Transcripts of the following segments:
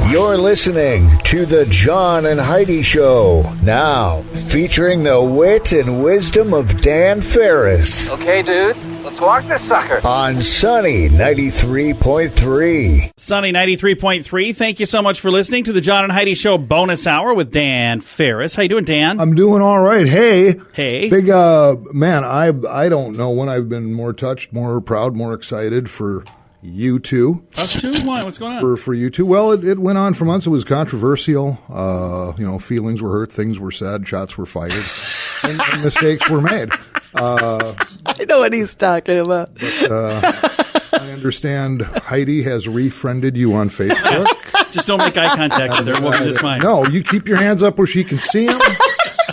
You're listening to the John and Heidi Show, now featuring the wit and wisdom of Dan Farris. Okay, dudes, let's walk this sucker. On Sunny 93.3. Sunny 93.3, thank you so much for listening to the John and Heidi Show bonus hour with Dan Farris. How you doing, Dan? I'm doing all right. Hey. Big, man, I don't know when I've been more touched, more proud, more excited for you two. Us too? Why? What's going on? For you two. Well, it went on for months. It was controversial. Feelings were hurt, things were said, shots were fired, and mistakes were made. I know what he's talking about. But, I understand Heidi has refriended you on Facebook. Just don't make eye contact with her. We'll be just fine. No, you keep your hands up where she can see them,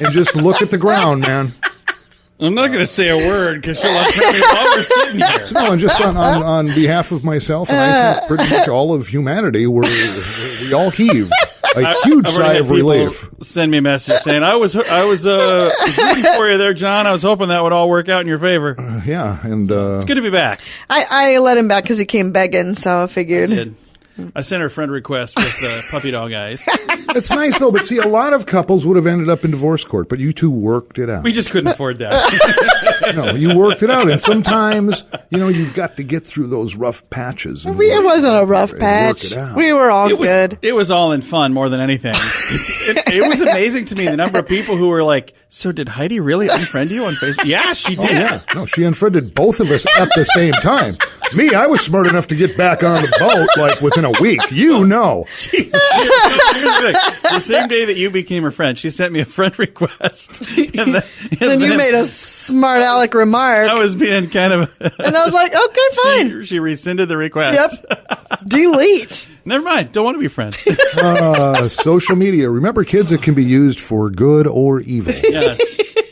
and just look at the ground, man. I'm not going to say a word because she'll upset me while we're sitting here. So, no, and just on behalf of myself and I think pretty much all of humanity, we all heave a huge sigh of relief. Send me a message saying I was rooting for you there, John. I was hoping that would all work out in your favor. And it's good to be back. I let him back because he came begging, so I figured. I did. I sent her a friend request with puppy dog eyes. It's nice, though, but see, a lot of couples would have ended up in divorce court, but you two worked it out. We just couldn't afford that. No, you worked it out, and sometimes, you've got to get through those rough patches. It wasn't a rough patch. We were all good. It was all in fun more than anything. It was amazing to me, the number of people who were like, so did Heidi really unfriend you on Facebook? Yeah, she did. Oh, yeah. No, she unfriended both of us at the same time. Me, I was smart enough to get back on the boat within a week. You know. Here's the thing. The same day that you became her friend, she sent me a friend request. And then you made a smart aleck remark. I was being kind of... and I was like, okay, fine. She rescinded the request. Yep. Delete. Never mind. Don't want to be friends. Social media. Remember, kids, it can be used for good or evil. Yes.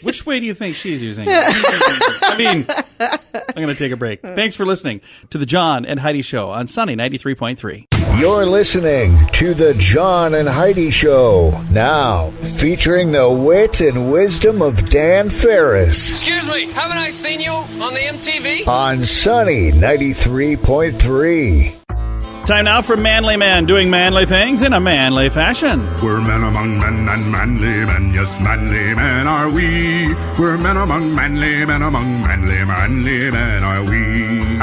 Which way do you think she's using it? I mean, I'm going to take a break. Thanks for listening to the John and Heidi Show on Sunny 93.3. You're listening to the John and Heidi Show, now featuring the wit and wisdom of Dan Farris. Excuse me, haven't I seen you on the MTV? On Sunny 93.3. Time now for Manly Man doing manly things in a manly fashion. We're men among men and manly men, yes, manly men are we. We're men among manly men are we.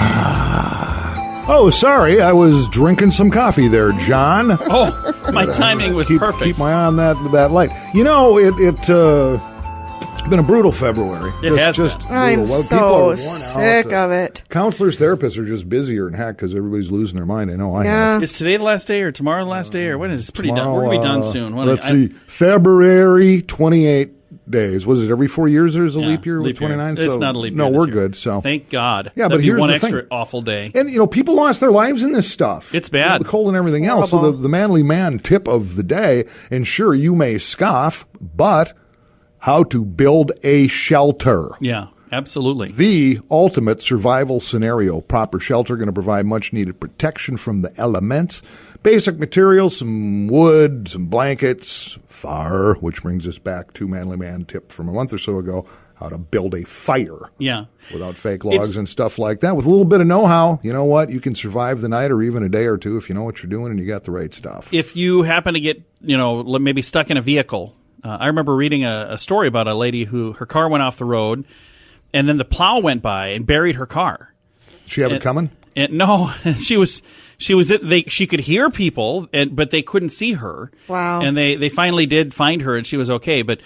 Oh, sorry, I was drinking some coffee there, John. Oh, my timing was perfect. Keep my eye on that light. It's been a brutal February. It has just been. I'm so sick of it. Counselors, therapists are just busier than heck because everybody's losing their mind. I know I have. Is today the last day or tomorrow the last day? Or when is it? Pretty done? We're going to be done soon. Let's see. February, 28 days. Was it every 4 years there's a leap year with 29? It's not a leap year. No, we're year. Good. So thank God. Yeah, That'd but be here's one the extra thing. awful day. And, people lost their lives in this stuff. It's bad. The cold and everything else. So the manly man tip of the day, and sure, you may scoff, but how to build a shelter. Yeah, absolutely. The ultimate survival scenario. Proper shelter going to provide much needed protection from the elements. Basic materials, some wood, some blankets, fire, which brings us back to Manly Man tip from a month or so ago, how to build a fire. Yeah. Without fake logs and stuff like that. With a little bit of know-how, you know what? You can survive the night or even a day or two if you know what you're doing and you got the right stuff. If you happen to get, maybe stuck in a vehicle. I remember reading a story about a lady who her car went off the road and then the plow went by and buried her car. She have it coming? No, she could hear people, but they couldn't see her. Wow. And they finally did find her, and she was okay. But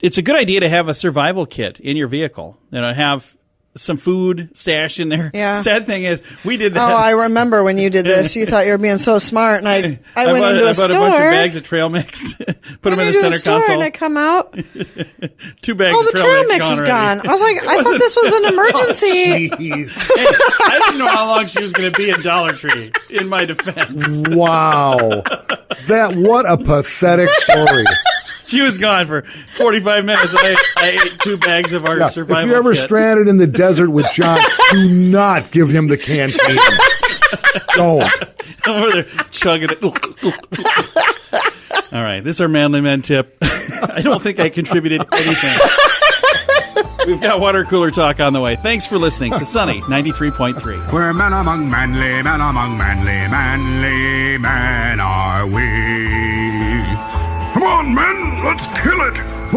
it's a good idea to have a survival kit in your vehicle. Have some food stashed in there. Yeah. Sad thing is, we did that. Oh, I remember when you did this. You thought you were being so smart, and I went into a store. I bought a bunch of bags of trail mix, put them in the center console. And I come out. 2 bags of the trail mix is gone. I was like, I thought this was an emergency. Jeez. Hey, I didn't know how long she was going to be in Dollar Tree, in my defense. Wow. What a pathetic story. She was gone for 45 minutes. I ate 2 bags of our survival If you're ever kit. stranded in the desert with John, do not give him the canteen. Don't. I'm over there chugging it. All right, this is our Manly Men tip. I don't think I contributed anything. We've got water cooler talk on the way. Thanks for listening to Sunny 93.3. We're men among manly men are we.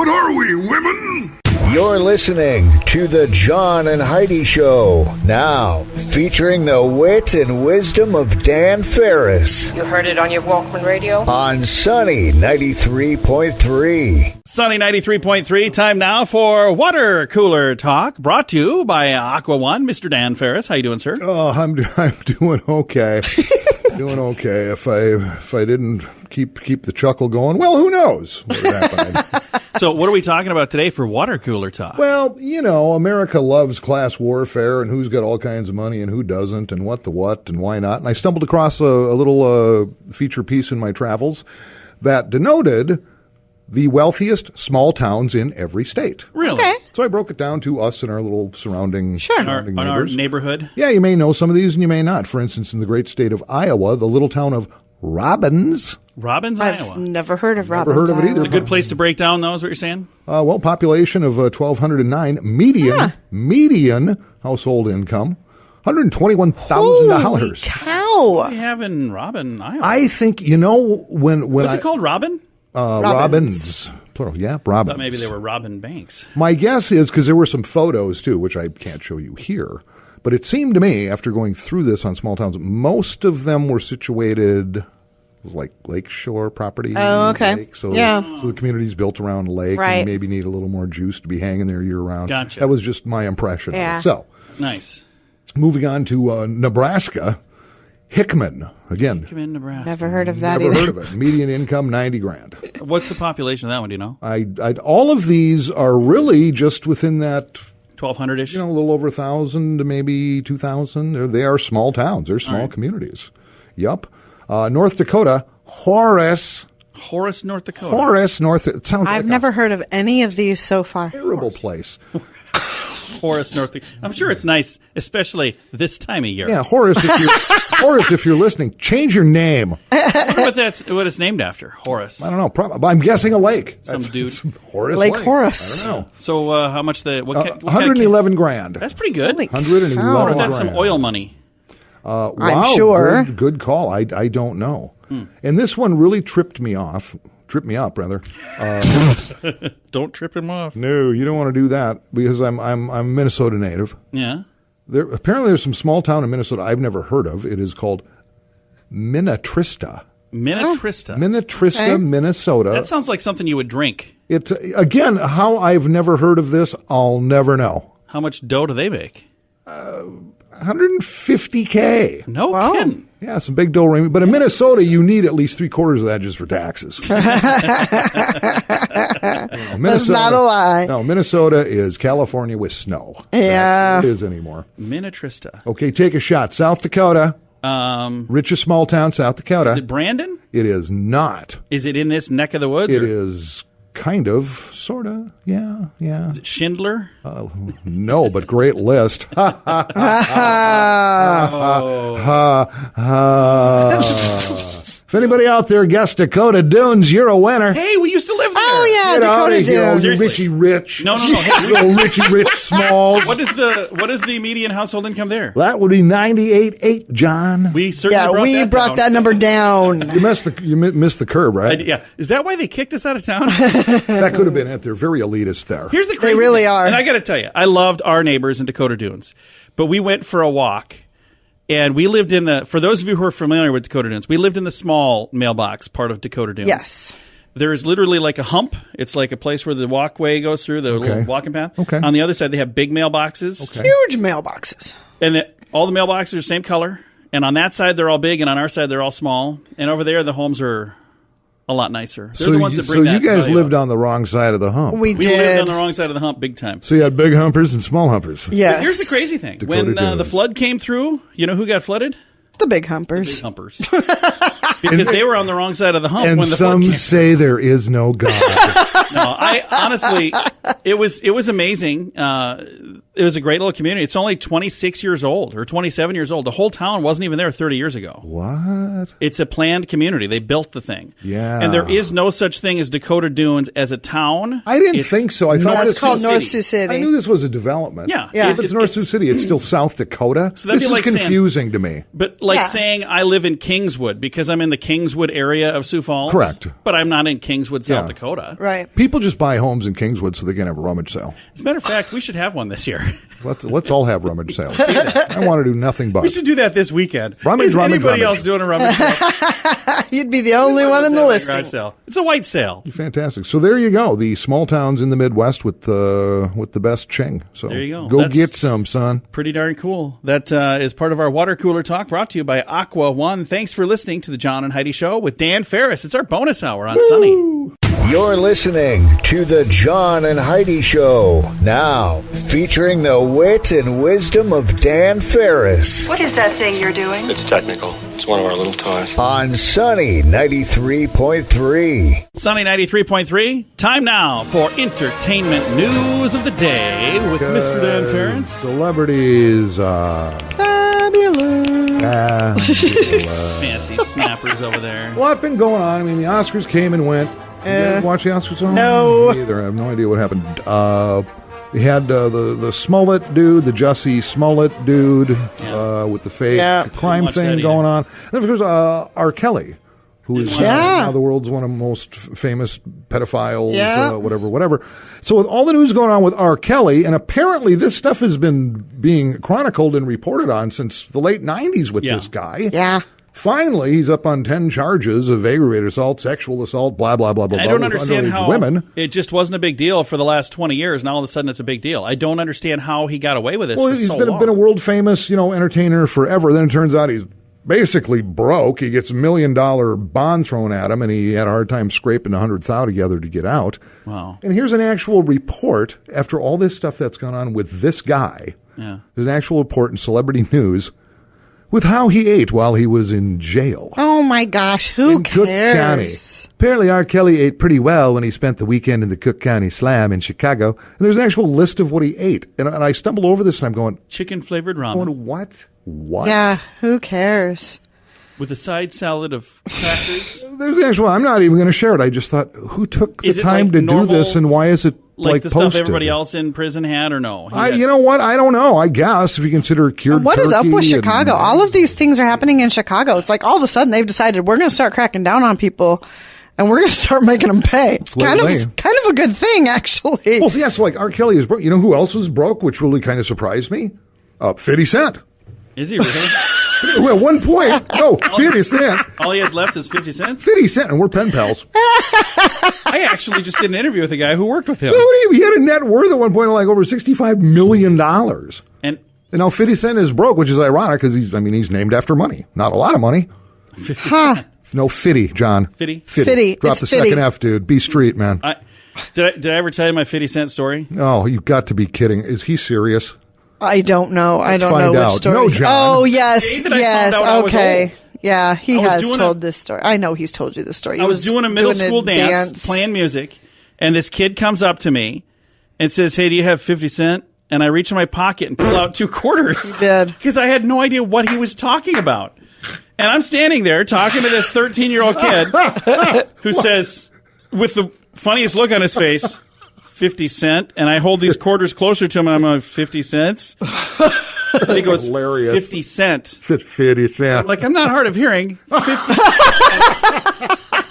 What are we, women? You're listening to the John and Heidi Show, now featuring the wit and wisdom of Dan Farris You heard it on your Walkman radio? on Sunny 93.3. Sunny 93.3, time now for Water Cooler Talk, brought to you by Aqua One. Mr. Dan Farris, how you doing, sir? Oh, I'm doing okay. Doing okay. If I didn't keep the chuckle going, well, who knows what would happen? So what are we talking about today for Water Cooler Talk? Well, America loves class warfare and who's got all kinds of money and who doesn't and what and why not. And I stumbled across a little feature piece in my travels that denoted the wealthiest small towns in every state. Really? Okay. So I broke it down to us and our little surrounding Our neighbors. neighborhood? Yeah, you may know some of these and you may not. For instance, in the great state of Iowa, the little town of Robbins. Robbins, Iowa. I've never heard of Robbins. heard of it either. Iowa. It's a good place to break down those, what you're saying? Well, population of 1,209, median household income, $121,000. Holy cow. What do you have in Robin, Iowa? I think, when What's it called, Robin? Robbins, plural, yeah, Robbins. I thought maybe they were Robin Banks. My guess is, because there were some photos too, which I can't show you here, but it seemed to me, after going through this on small towns, most of them were situated like lakeshore property. Oh, okay. Lake, so the community's built around a lake Right. and maybe need a little more juice to be hanging there year round. Gotcha. That was just my impression of Yeah. it. So, Nice. moving on to Nebraska, Hickman. Again, Come in Nebraska. Never heard of that never either. heard of it. Median income, $90,000. What's the population of that one, do you know? All of these are really just within that 1,200-ish? a little over 1,000 to maybe 2,000. They are small towns. They're small right. communities. Yup. North Dakota, Horace, North Dakota. It sounds I've like never heard of any of these so far. a terrible place. Horace, North Dakota. I'm sure it's nice, especially this time of year. Yeah, Horace, if you're listening, change your name. I wonder what it's named after. Horace. I don't know. I'm guessing a lake. Some dude. Horace Lake Lake. Horace. I don't know. So how much what kind of 111,000. That's pretty good. Holy I 111 cow. wonder if that's some grand. oil money. Wow, I'm sure. Good call. I don't know. And this one really tripped me up, rather. Don't trip him off. No, you don't want to do that because I'm a Minnesota native. Yeah. Apparently there's some small town in Minnesota I've never heard of. It is called Minnetrista. Minnetrista. Minnetrista, Okay. Minnesota. That sounds like something you would drink. It again, how I've never heard of this, I'll never know. How much dough do they make? $150K. No Wow. kidding. Yeah, some big dough ring. But in Minnesota, you need at least 3/4 of that just for taxes. That's not a lie. No, Minnesota is California with snow. Yeah. That's what it is anymore. Minnetrista. Okay, take a shot. South Dakota, richest small town, South Is Dakota. it Brandon? It is not. Is it in this neck of the woods? It or is kind of, sort of, yeah. Is it Schindler? No, but great list. Ha, ha, ha, ha. If anybody out there guessed Dakota Dunes, you're a winner. Hey, we used to live there. Oh, yeah, Get out Dakota of here, Dunes. you Seriously. Richie Rich. No. Hey, You little Richie Rich Smalls. what is the median household income there? That would be 98.8, John. We certainly Yeah, we brought that down. number down. You missed the curb, right? Yeah. Is that why they kicked us out of town? That could have been it. They're very elitist there. Here's the crazy They really thing. are. And I got to tell you, I loved our neighbors in Dakota Dunes, but we went for a walk. And we lived for those of you who are familiar with Dakota Dunes, we lived in the small mailbox part of Dakota Dunes. Yes. There is literally like a hump. It's like a place where the walkway goes through, the little walking path. Okay. On the other side, they have big mailboxes. Okay. Huge mailboxes. And all the mailboxes are the same color. And on that side, they're all big. And on our side, they're all small. And over there, the homes are a lot nicer. They're the ones that bring that you guys value lived up. on the wrong side of the hump. We We lived did. on the wrong side of the hump big time. So you had big humpers and small humpers. Yes. But here's the crazy thing. Dakota When the Dunes. flood came through, you know who got flooded? The big humpers. Humpers. Because they were on the wrong side of the hump And when the flood some came. say there is no God. No, I honestly, it was amazing. It was a great little community. It's only 26 years old or 27 years old. The whole town wasn't even there 30 years ago. What? It's a planned community. They built the thing. Yeah. And there is no such thing as Dakota Dunes as a town. I didn't think so. I thought That's called North Sioux City. I knew this was a development. Yeah. If it's North Sioux City, it's still South Dakota. So that'd this be is like saying- confusing to me. But saying I live in Kingswood because I'm in the Kingswood area of Sioux Falls. Correct. But I'm not in Kingswood, South Yeah. Dakota. Right. People just buy homes in Kingswood so they can have a rummage sale. As a matter of fact, we should have one this year. Let's all have rummage sales. I want to do nothing but. We should do that this weekend. Rummage, Is rummage, anybody rummage. else doing a rummage sale? You'd be the only one in the Garage listing. sale. It's a white sale. Fantastic. So there you go. The small towns in the Midwest with the best ching. So There you go. Go That's- get some, son. Pretty darn cool. That is part of our water cooler talk brought to you by Aqua One. Thanks for listening to the John and Heidi Show with Dan Farris. It's our bonus hour on Sunny. You're listening to the John and Heidi Show. Now, featuring the wit and wisdom of Dan Farris What is that thing you're doing? It's technical. It's one of our little toys. on Sunny 93.3. Sunny 93.3. Time now for entertainment news of the day with Mr. Dan Farris. Celebrities. Fabulous. Fancy snappers over there. What been going on? I mean, the Oscars came and went. You guys watch the Oscars? No. Me either. I have no idea what happened. We had the Smollett dude, the Jussie Smollett dude, with the fake crime watch thing that going on. And of course, R. Kelly, who is now the world's one of the most famous pedophiles, whatever. So with all the news going on with R. Kelly, and apparently this stuff has been being chronicled and reported on since the late 90s with this guy. Yeah. Finally, he's up on 10 charges of aggravated assault, sexual assault, blah, blah, blah, blah, I blah, don't with understand underage how women. it just wasn't a big deal for the last 20 years. Now all of a sudden it's a big deal. I don't understand how he got away with this Well, for he's so been long. a world famous, entertainer forever. Then it turns out he's basically broke. He gets $1 million bond thrown at him, and he had a hard time scraping $100,000 together to get out. Wow. And here's an actual report after all this stuff that's gone on with this guy. Yeah. There's an actual report in Celebrity News with how he ate while he was in jail. Oh my gosh, who in Cook County. cares? Apparently, R. Kelly ate pretty well when he spent the weekend in the Cook County Slam in Chicago. And there's an actual list of what he ate. And I stumbled over this, and I'm going, Chicken flavored ramen what? What? Yeah, who cares? with a side salad of crackers. There's actual. I'm not even going to share it. I just thought, who took the Is it time like to do normal, this, and why is it like the posted? stuff everybody else in prison had, or no? You know what? I don't know. I guess if you consider cured What is up turkey with and- Chicago? All of these things are happening in Chicago. It's like all of a sudden they've decided we're going to start cracking down on people, and we're going to start making them pay. It's kind Lately. of a good thing, actually. Well, yeah. So like R. Kelly is broke. You know who else was broke, which really kind of surprised me? 50 Cent. Is he really? Well, at one point, no, 50 Cent. All he has left is 50 cents? 50 Cent, and we're pen pals. I actually just did an interview with a guy who worked with him. He had a net worth at one point of like over $65 million. And now 50 Cent is broke, which is ironic because he's named after money. Not a lot of money. 50 Huh. cents. No, Fitty, John. Fitty? Fitty. Drop It's the Fitty. second F, dude. Be street, man. Did I ever tell you my 50 cent story? Oh, you got to be kidding. Is he serious? I don't know. I don't know find which out. story. No, John. Oh, yes. David, I Yes. found out I was Okay. old. Yeah, he I was has doing told this story. I know he's told you this story. He I was doing a middle school dance, dance, playing music, and this kid comes up to me and says, "Hey, do you have 50 cent?" And I reach in my pocket and pull out 2 quarters. He did. Because I had no idea what he was talking about. And I'm standing there talking to this 13-year-old kid who says, with the funniest look on his face, 50 cent. And I hold these quarters closer to him, and I'm like, 50 cents? And he goes, hilarious. 50 cent. 50 Cent. Like, I'm not hard of hearing. 50 cent.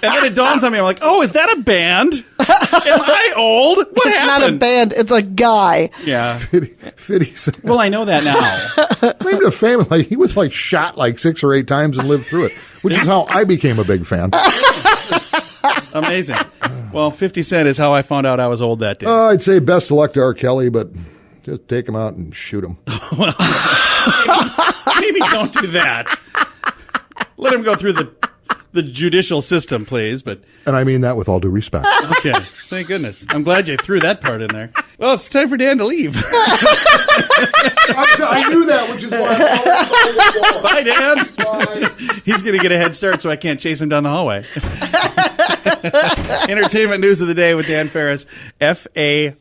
And then it dawns on me, I'm like, oh, is that a band? Am I old? What It's happened? not a band. It's a guy. Yeah. 50 Cent. Well, I know that now. Claimed to fame, like he was like shot like 6 or 8 times and lived through it, which is how I became a big fan. Amazing. Well, 50 Cent is how I found out I was old that day. I'd say best of luck to R. Kelly, but just take him out and shoot him. Maybe don't do that. Let him go through the judicial system, please. But And I mean that with all due respect. okay, thank goodness. I'm glad you threw that part in there. Well, it's time for Dan to leave. I knew that, which is why Bye, Dan. He's going to get a head start, so I can't chase him down the hallway. Entertainment news of the day with Dan Farris. Farri.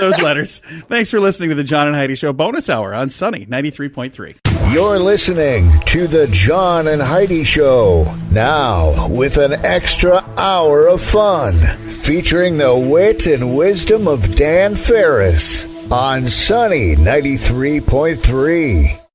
those letters. Thanks for listening to the John and Heidi Show bonus hour on Sunny 93.3. You're listening to the John and Heidi Show, now with an extra hour of fun, featuring the wit and wisdom of Dan Farris on Sunny 93.3.